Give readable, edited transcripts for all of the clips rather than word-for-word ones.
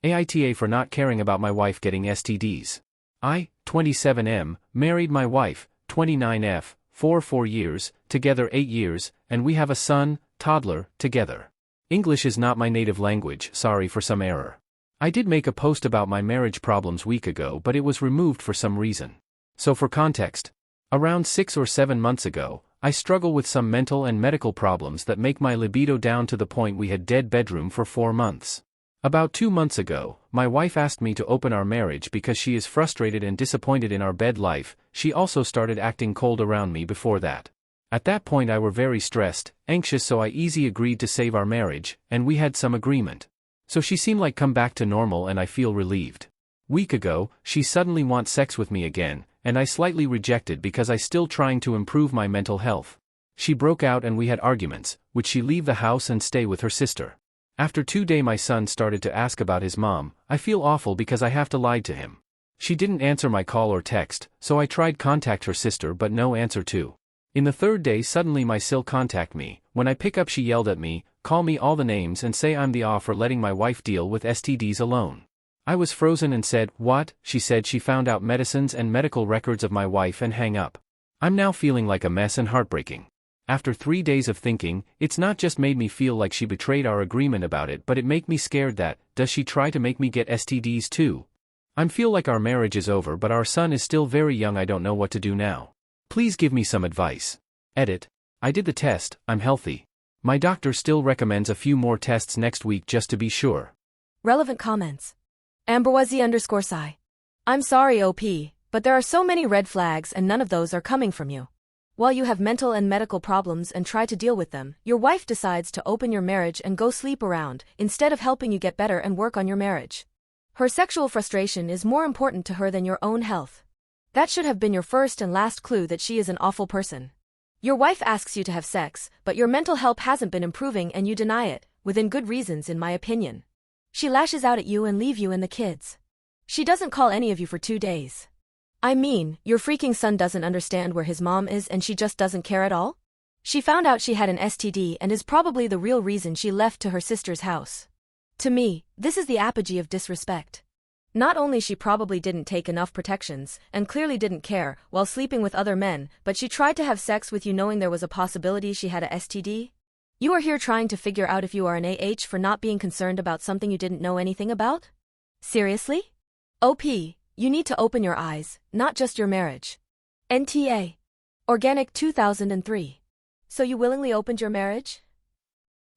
AITA for not caring about my wife getting STDs. I, 27M, married my wife, 29F, for 4 years, together 8 years, and we have a son, toddler, together. English is not my native language, sorry for some error. I did make a post about my marriage problems week ago, but it was removed for some reason. So for context, around 6 or 7 months ago, I struggle with some mental and medical problems that make my libido down to the point we had dead bedroom for 4 months. About 2 months ago, my wife asked me to open our marriage because she is frustrated and disappointed in our bed life. She also started acting cold around me before that. At that point I were very stressed, anxious, so I easy agreed to save our marriage, and we had some agreement. So she seemed like come back to normal and I feel relieved. Week ago, she suddenly wants sex with me again, and I slightly rejected because I still trying to improve my mental health. She broke out and we had arguments, would she leave the house and stay with her sister. After 2 days my son started to ask about his mom. I feel awful because I have to lie to him. She didn't answer my call or text, so I tried contact her sister but no answer too. In the 3rd day suddenly my sil contact me. When I pick up she yelled at me, call me all the names and say I'm the off for letting my wife deal with STDs alone. I was frozen and said, what? She said she found out medicines and medical records of my wife and hang up. I'm now feeling like a mess and heartbreaking. After 3 days of thinking, it's not just made me feel like she betrayed our agreement about it, but it make me scared that, does she try to make me get STDs too? I feel like our marriage is over but our son is still very young, I don't know what to do now. Please give me some advice. Edit. I did the test, I'm healthy. My doctor still recommends a few more tests next week just to be sure. Relevant comments. Amberwazi_Sai. I'm sorry OP, but there are so many red flags and none of those are coming from you. While you have mental and medical problems and try to deal with them, your wife decides to open your marriage and go sleep around, instead of helping you get better and work on your marriage. Her sexual frustration is more important to her than your own health. That should have been your first and last clue that she is an awful person. Your wife asks you to have sex, but your mental health hasn't been improving and you deny it, within good reasons in my opinion. She lashes out at you and leave you and the kids. She doesn't call any of you for 2 days. I mean, your freaking son doesn't understand where his mom is and she just doesn't care at all? She found out she had an STD and is probably the real reason she left to her sister's house. To me, this is the apogee of disrespect. Not only she probably didn't take enough protections, and clearly didn't care, while sleeping with other men, but she tried to have sex with you knowing there was a possibility she had a STD? You are here trying to figure out if you are an AH for not being concerned about something you didn't know anything about? Seriously? OP. You need to open your eyes, not just your marriage. NTA. Organic 2003. So you willingly opened your marriage?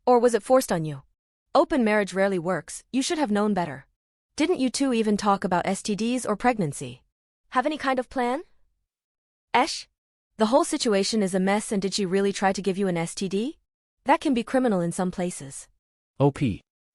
Or was it forced on you? Open marriage rarely works, you should have known better. Didn't you two even talk about STDs or pregnancy? Have any kind of plan? Esh? The whole situation is a mess, and did she really try to give you an STD? That can be criminal in some places. OP.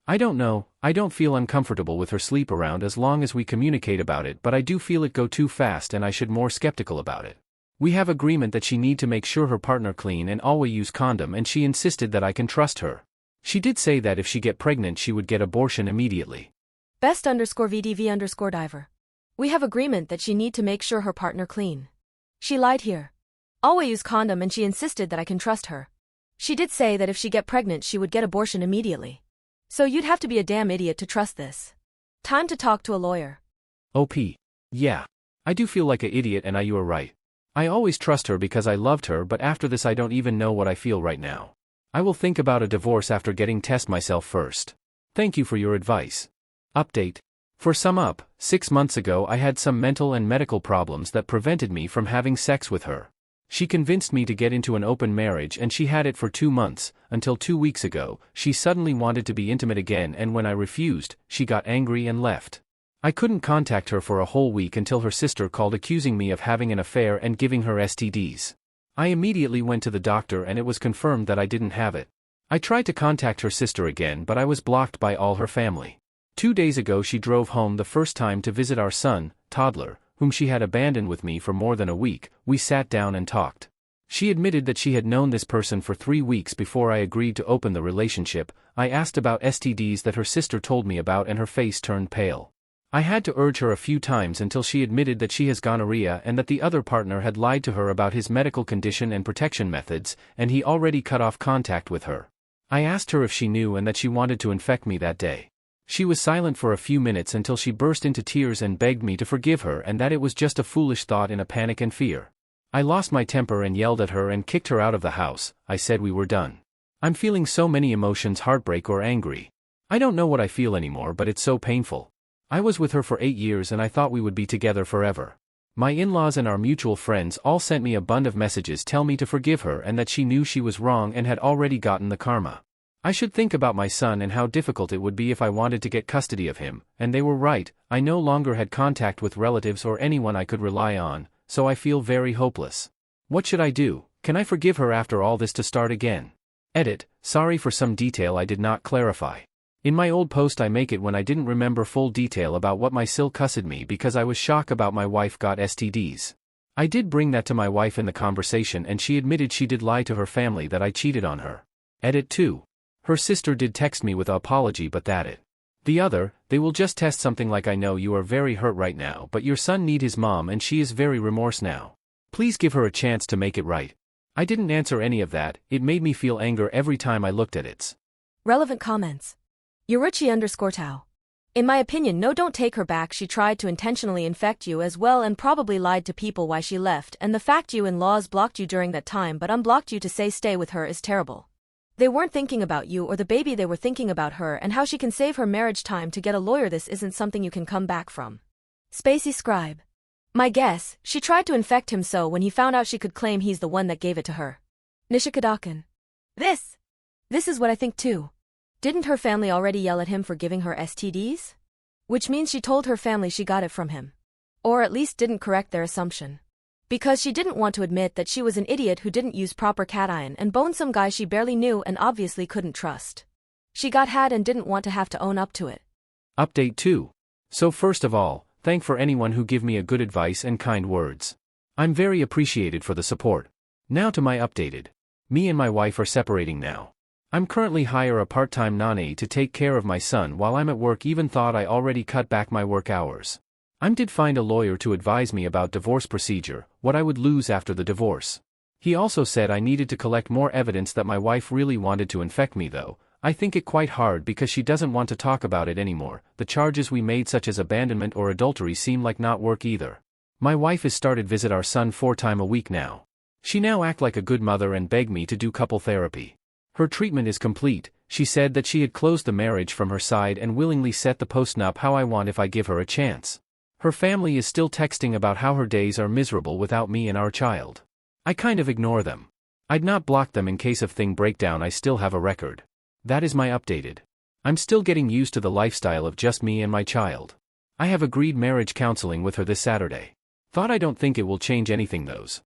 I don't know, I don't feel uncomfortable with her sleep around as long as we communicate about it, but I do feel it go too fast and I should more skeptical about it. We have agreement that she need to make sure her partner clean and always use condom, and she insisted that I can trust her. She did say that if she get pregnant she would get abortion immediately. Best_VDV_diver. We have agreement that she need to make sure her partner clean. She lied here. Always use condom and she insisted that I can trust her. She did say that if she get pregnant she would get abortion immediately. So you'd have to be a damn idiot to trust this. Time to talk to a lawyer. OP. Yeah. I do feel like an idiot and you are right. I always trust her because I loved her, but after this I don't even know what I feel right now. I will think about a divorce after getting test myself first. Thank you for your advice. Update. For sum up, 6 months ago I had some mental and medical problems that prevented me from having sex with her. She convinced me to get into an open marriage and she had it for 2 months, until 2 weeks ago, she suddenly wanted to be intimate again, and when I refused, she got angry and left. I couldn't contact her for a whole week until her sister called accusing me of having an affair and giving her STDs. I immediately went to the doctor and it was confirmed that I didn't have it. I tried to contact her sister again but I was blocked by all her family. 2 days ago she drove home the first time to visit our son, toddler, whom she had abandoned with me for more than a week. We sat down and talked. She admitted that she had known this person for 3 weeks before I agreed to open the relationship. I asked about STDs that her sister told me about and her face turned pale. I had to urge her a few times until she admitted that she has gonorrhea and that the other partner had lied to her about his medical condition and protection methods, and he already cut off contact with her. I asked her if she knew and that she wanted to infect me that day. She was silent for a few minutes until she burst into tears and begged me to forgive her and that it was just a foolish thought in a panic and fear. I lost my temper and yelled at her and kicked her out of the house. I said we were done. I'm feeling so many emotions, heartbreak or angry. I don't know what I feel anymore, but it's so painful. I was with her for 8 years and I thought we would be together forever. My in-laws and our mutual friends all sent me a bunch of messages telling me to forgive her and that she knew she was wrong and had already gotten the karma. I should think about my son and how difficult it would be if I wanted to get custody of him, and they were right. I no longer had contact with relatives or anyone I could rely on, so I feel very hopeless. What should I do? Can I forgive her after all this to start again? Edit, sorry for some detail I did not clarify. In my old post I make it when I didn't remember full detail about what my sil cussed me because I was shocked about my wife got STDs. I did bring that to my wife in the conversation and she admitted she did lie to her family that I cheated on her. Edit 2. Her sister did text me with an apology, but that it. The other, they will just test something like I know you are very hurt right now but your son need his mom and she is very remorse now. Please give her a chance to make it right. I didn't answer any of that, it made me feel anger every time I looked at it. Relevant comments. Yoruchi_Tao. In my opinion, no, don't take her back. She tried to intentionally infect you as well and probably lied to people why she left, and the fact you in-laws blocked you during that time but unblocked you to say stay with her is terrible. They weren't thinking about you or the baby, they were thinking about her and how she can save her marriage time to get a lawyer. This isn't something you can come back from. Spacey Scribe. My guess, she tried to infect him so when he found out she could claim he's the one that gave it to her. Nishikadakan. This is what I think too. Didn't her family already yell at him for giving her STDs? Which means she told her family she got it from him. Or at least didn't correct their assumption. Because she didn't want to admit that she was an idiot who didn't use proper cation and boned some guy she barely knew and obviously couldn't trust. She got had and didn't want to have to own up to it. Update 2. So first of all, thank for anyone who give me a good advice and kind words. I'm very appreciated for the support. Now to my updated. Me and my wife are separating now. I'm currently hire a part-time nanny to take care of my son while I'm at work. Even thought I already cut back my work hours. I did find a lawyer to advise me about divorce procedure, what I would lose after the divorce. He also said I needed to collect more evidence that my wife really wanted to infect me though. I think it quite hard because she doesn't want to talk about it anymore. The charges we made such as abandonment or adultery seem like not work either. My wife has started visit our son 4 times a week now. She now act like a good mother and beg me to do couple therapy. Her treatment is complete. She said that she had closed the marriage from her side and willingly set the post up how I want if I give her a chance. Her family is still texting about how her days are miserable without me and our child. I kind of ignore them. I'd not block them in case of thing breakdown. I still have a record. That is my updated. I'm still getting used to the lifestyle of just me and my child. I have agreed marriage counseling with her this Saturday. Thought I don't think it will change anything those.